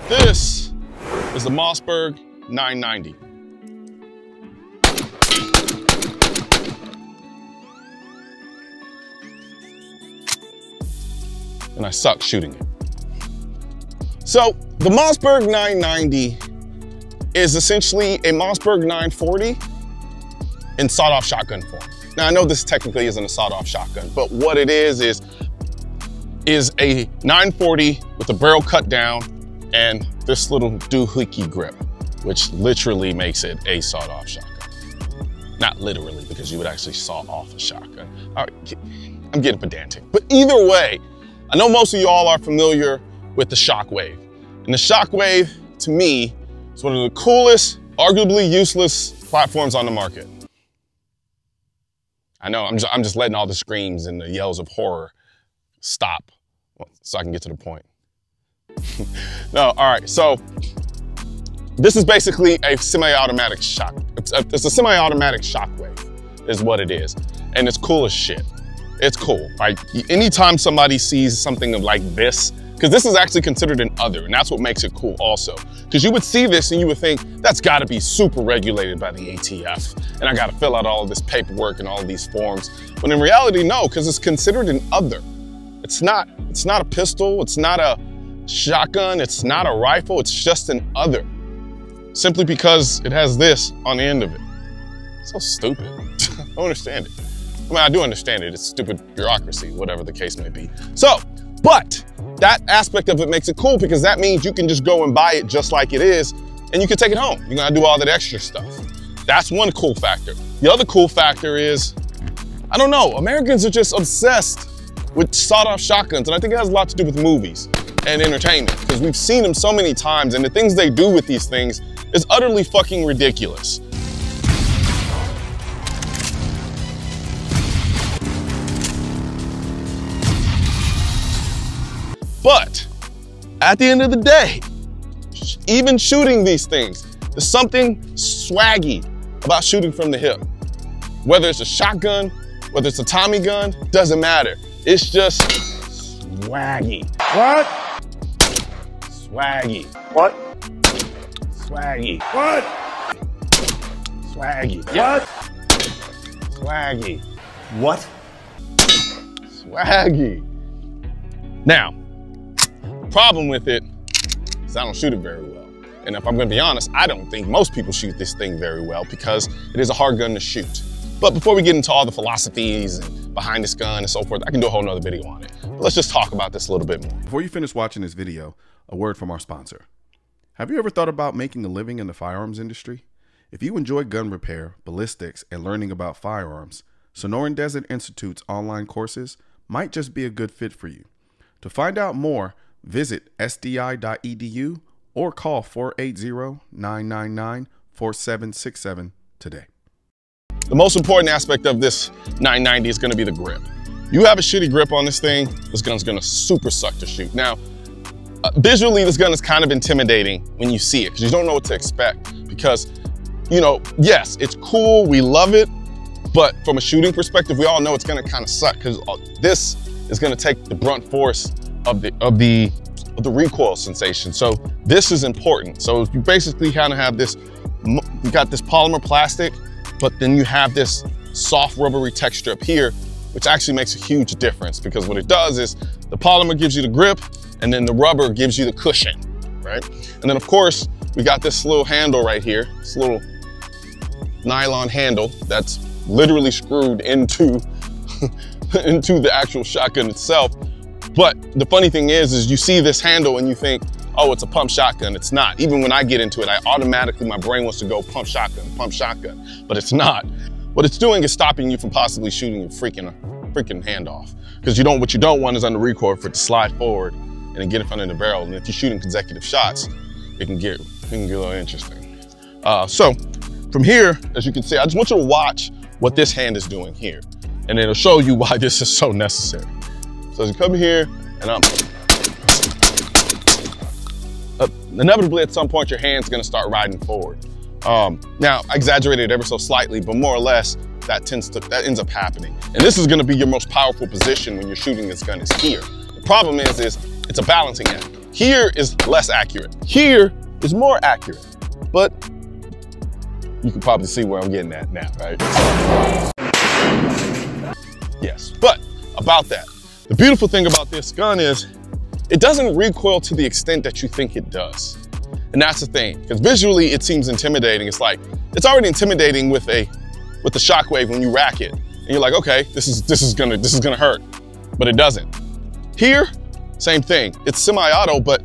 This is the Mossberg 990. And I suck shooting it. So the Mossberg 990 is essentially a Mossberg 940 in sawed-off shotgun form. Now I know this technically isn't a sawed-off shotgun, but what it is a 940 with a barrel cut down and this little doohickey grip, which literally makes it a sawed-off shotgun. Not literally, because you would actually saw off a shotgun. All right, I'm getting pedantic. But either way, I know most of y'all are familiar with the Shockwave. And the Shockwave, to me, is one of the coolest, arguably useless platforms on the market. I know, I'm just letting all the screams and the yells of horror stop so I can get to the point. No, all right, so this is basically a semi-automatic shock. It's a semi-automatic Shockwave is what it is. And it's cool as shit. It's cool. Like anytime somebody sees something like this, because this is actually considered an other, and that's what makes it cool also. Because you would see this and you would think, that's gotta be super regulated by the ATF, and I gotta fill out all of this paperwork and all of these forms. But in reality, no, because it's considered an other. It's not a pistol, it's not a shotgun, it's not a rifle, it's just an other. Simply because it has this on the end of it. So stupid. I don't understand it. I mean, I do understand it. It's stupid bureaucracy, whatever the case may be. So, but that aspect of it makes it cool because that means you can just go and buy it just like it is and you can take it home. You're gonna do all that extra stuff. That's one cool factor. The other cool factor is, I don't know, Americans are just obsessed with sawed-off shotguns, and I think it has a lot to do with movies and entertainment because we've seen them so many times, and the things they do with these things is utterly fucking ridiculous. But at the end of the day, even shooting these things, there's something swaggy about shooting from the hip. Whether it's a shotgun, whether it's a Tommy gun, doesn't matter. It's just swaggy. What? Swaggy. What? Swaggy. What? Swaggy. What? Swaggy. What? Swaggy. Now, the problem with it is I don't shoot it very well. And if I'm gonna be honest, I don't think most people shoot this thing very well because it is a hard gun to shoot. But before we get into all the philosophies and behind this gun and so forth, I can do a whole nother video on it. But let's just talk about this a little bit more. Before you finish watching this video, a word from our sponsor. Have you ever thought about making a living in the firearms industry? If you enjoy gun repair, ballistics, and learning about firearms, Sonoran Desert Institute's online courses might just be a good fit for you. To find out more, visit sdi.edu or call 480-999-4767 today. The most important aspect of this 990 is gonna be the grip. You have a shitty grip on this thing, this gun's gonna super suck to shoot. Now, visually, this gun is kind of intimidating when you see it because you don't know what to expect because, you know, yes, it's cool, we love it, but from a shooting perspective, we all know it's gonna kind of suck because this is gonna take the brunt force of the recoil sensation. So this is important. So you basically kind of have this, you got this polymer plastic, but then you have this soft rubbery texture up here, which actually makes a huge difference because what it does is the polymer gives you the grip and then the rubber gives you the cushion, right? And then of course, we got this little handle right here, this little nylon handle that's literally screwed into, into the actual shotgun itself. But the funny thing is you see this handle and you think, oh, it's a pump shotgun. It's not. Even when I get into it, my brain wants to go pump shotgun, but it's not. What it's doing is stopping you from possibly shooting your freaking hand off. Because what you don't want is under recoil for it to slide forward and then get in front of the barrel. And if you're shooting consecutive shots, it can get a little interesting. So from here, as you can see, I just want you to watch what this hand is doing here. And it'll show you why this is so necessary. So as you come here and inevitably at some point your hand's gonna start riding forward. Now I exaggerated ever so slightly, but more or less that ends up happening. And this is gonna be your most powerful position when you're shooting this gun is here. The problem is it's a balancing act. Here is less accurate. Here is more accurate, but you can probably see where I'm getting at now, right? Yes, but about that, the beautiful thing about this gun is it doesn't recoil to the extent that you think it does. And that's the thing, because visually it seems intimidating. It's like, it's already intimidating with the Shockwave when you rack it. And you're like, okay, this is gonna hurt, but it doesn't. Here, same thing. It's semi-auto, but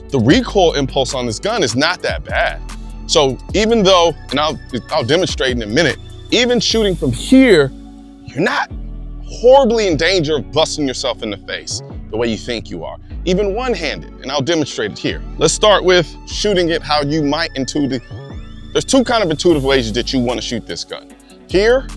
the recoil impulse on this gun is not that bad. So even though, and I'll demonstrate in a minute, even shooting from here, you're not horribly in danger of busting yourself in the face the way you think you are, even one-handed, and I'll demonstrate it here. Let's start with shooting it how you might intuitively. There's two kind of intuitive ways that you want to shoot this gun. Here,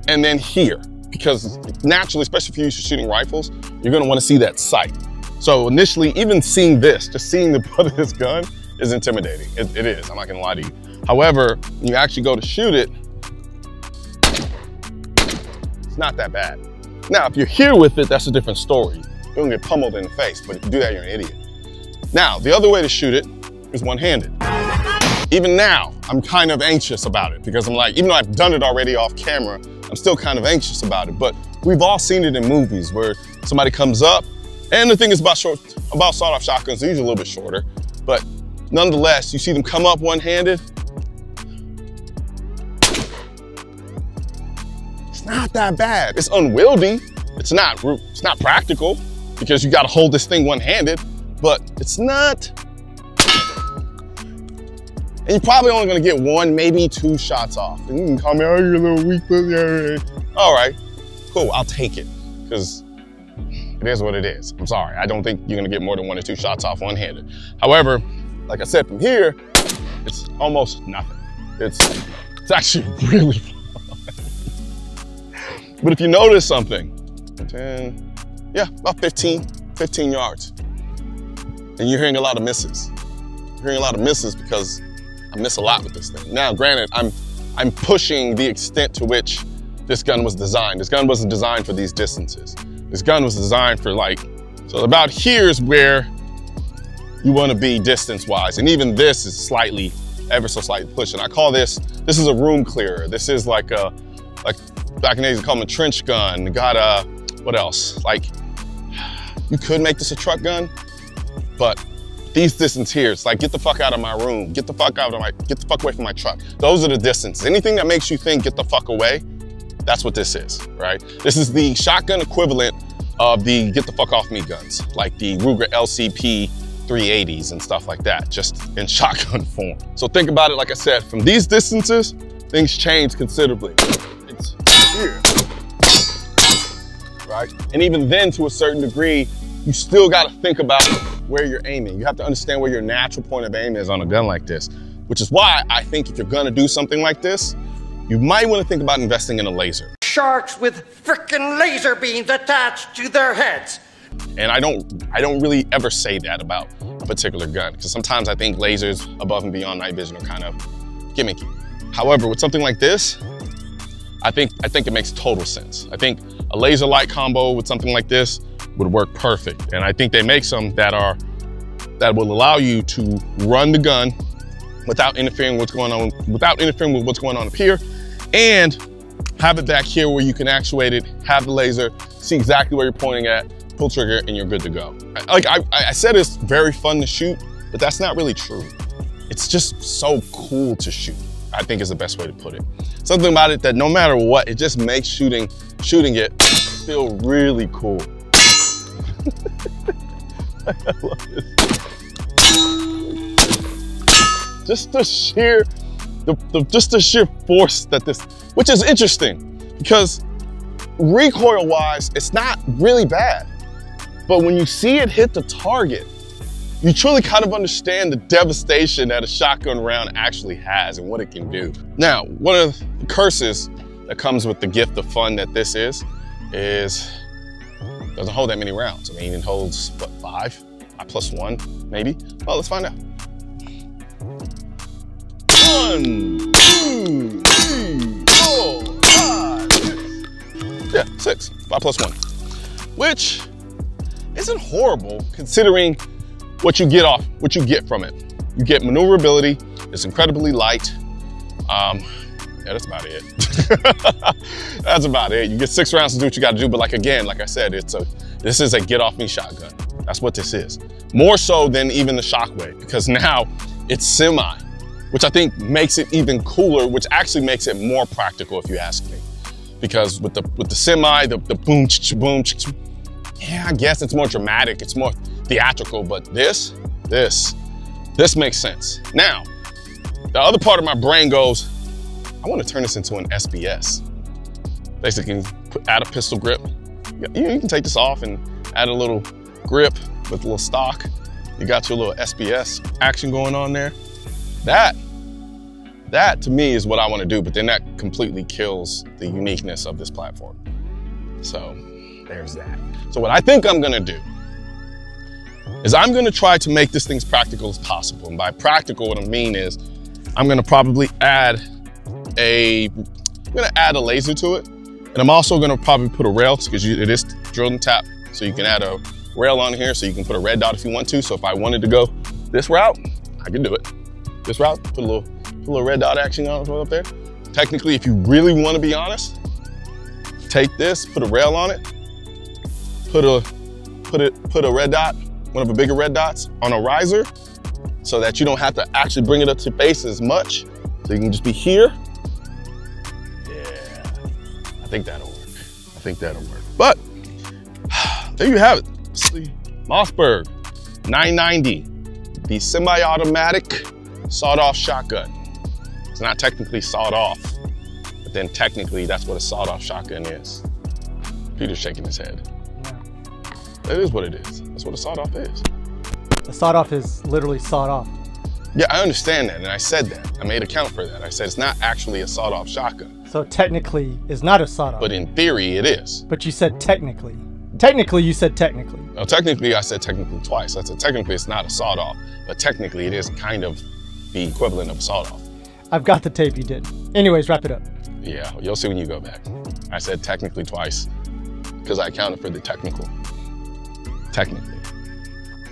and then here, because naturally, especially if you're used to shooting rifles, you're gonna wanna see that sight. So initially, even seeing this, just seeing the butt of this gun is intimidating. It is, I'm not gonna lie to you. However, when you actually go to shoot it, it's not that bad. Now, if you're here with it, that's a different story. You're gonna get pummeled in the face, but if you do that, you're an idiot. Now, the other way to shoot it is one-handed. Even now, I'm kind of anxious about it because I'm like, even though I've done it already off camera, I'm still kind of anxious about it. But we've all seen it in movies where somebody comes up, and the thing is about sawed-off shotguns, they're usually a little bit shorter, but nonetheless, you see them come up one-handed. It's not that bad. It's unwieldy. It's not practical because you got to hold this thing one-handed, but it's not. And you're probably only gonna get one, maybe two shots off. And you can call me, oh, you're a little weak, all right, cool, I'll take it, because it is what it is. I'm sorry, I don't think you're gonna get more than 1 or 2 shots off one-handed. However, like I said, from here, it's almost nothing. It's actually really fun. But if you notice something, 10, yeah, about 15 yards. And you're hearing a lot of misses. You're hearing a lot of misses because I miss a lot with this thing. Now, granted, I'm pushing the extent to which this gun was designed. This gun wasn't designed for these distances. This gun was designed for so about here's where you want to be distance-wise. And even this is ever so slightly pushing. I call this is a room clearer. This is like back in the days, they call them a trench gun. You got what else? You could make this a truck gun, but these distance here, it's like, get the fuck out of my room. Get the fuck away from my truck. Those are the distances. Anything that makes you think, get the fuck away, that's what this is, right? This is the shotgun equivalent of the get the fuck off me guns, like the Ruger LCP 380s and stuff like that, just in shotgun form. So think about it, like I said, from these distances, things change considerably. It's here, right? And even then, to a certain degree, you still gotta think about where you're aiming. You have to understand where your natural point of aim is on a gun like this, which is why I think if you're gonna do something like this, you might wanna think about investing in a laser. Sharks with frickin' laser beams attached to their heads. And I don't really ever say that about a particular gun, because sometimes I think lasers above and beyond night vision are kind of gimmicky. However, with something like this, I think it makes total sense. I think a laser light combo with something like this would work perfect. And I think they make some that will allow you to run the gun without interfering with what's going on up here, and have it back here where you can actuate it, have the laser, see exactly where you're pointing at, pull trigger, and you're good to go. I said it's very fun to shoot, but that's not really true. It's just so cool to shoot, I think is the best way to put it. Something about it that no matter what, it just makes shooting it feel really cool. I love this. Just the sheer force that this, which is interesting because recoil-wise, it's not really bad. But when you see it hit the target, you truly kind of understand the devastation that a shotgun round actually has and what it can do. Now, one of the curses that comes with the gift of fun that this is it doesn't hold that many rounds. I mean, it holds, what, 5 plus 1, maybe? Well, let's find out. 1, 2, 3, 4, 5, 6. Yeah, 6, 5 plus 1. Which isn't horrible considering what you get from it. You get maneuverability, it's incredibly light. Yeah, that's about it. That's about it. You get 6 rounds to do what you gotta do, but like I said, this is a get off me shotgun. That's what this is. More so than even the Shockwave, because now it's semi, which I think makes it even cooler, which actually makes it more practical if you ask me. Because with the semi, the boom, boom, yeah, I guess it's more dramatic, it's more theatrical, but this makes sense. Now, the other part of my brain goes, I want to turn this into an SBS. Basically, add a pistol grip. You can take this off and add a little grip with a little stock. You got your little SBS action going on there. That to me is what I want to do, but then that completely kills the uniqueness of this platform. So there's that. So what I think I'm gonna do is I'm gonna try to make this thing as practical as possible. And by practical, what I mean is I'm gonna probably add a laser to it. And I'm also gonna probably put a rail, because it is drilled and tapped. So you can add a rail on here, so you can put a red dot if you want to. So if I wanted to go this route, I can do it. This route, put a little red dot action on it up there. Technically, if you really want to be honest, take this, put a rail on it, put a red dot, one of the bigger red dots on a riser, so that you don't have to actually bring it up to base as much. So you can just be here. Yeah, I think that'll work. But there you have it. Mossberg 990, the semi-automatic sawed-off shotgun. It's not technically sawed off, but then technically that's what a sawed-off shotgun is. Peter's shaking his head. Yeah. It is what it is. That's what a sawed-off is. A sawed-off is literally sawed off. Yeah, I understand that, and I said that. I made a count for that. I said it's not actually a sawed-off shotgun. So technically is not a sawed-off. But in theory, it is. But you said technically. Technically, you said technically. No, technically, I said technically twice. I said technically it's not a sawed-off, but technically it is kind of the equivalent of a sawed-off. I've got the tape you did. Anyways, wrap it up. Yeah, you'll see when you go back. I said technically twice, because I accounted for the technical. Technically.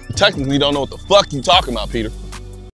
You technically don't know what the fuck you talking about, Peter.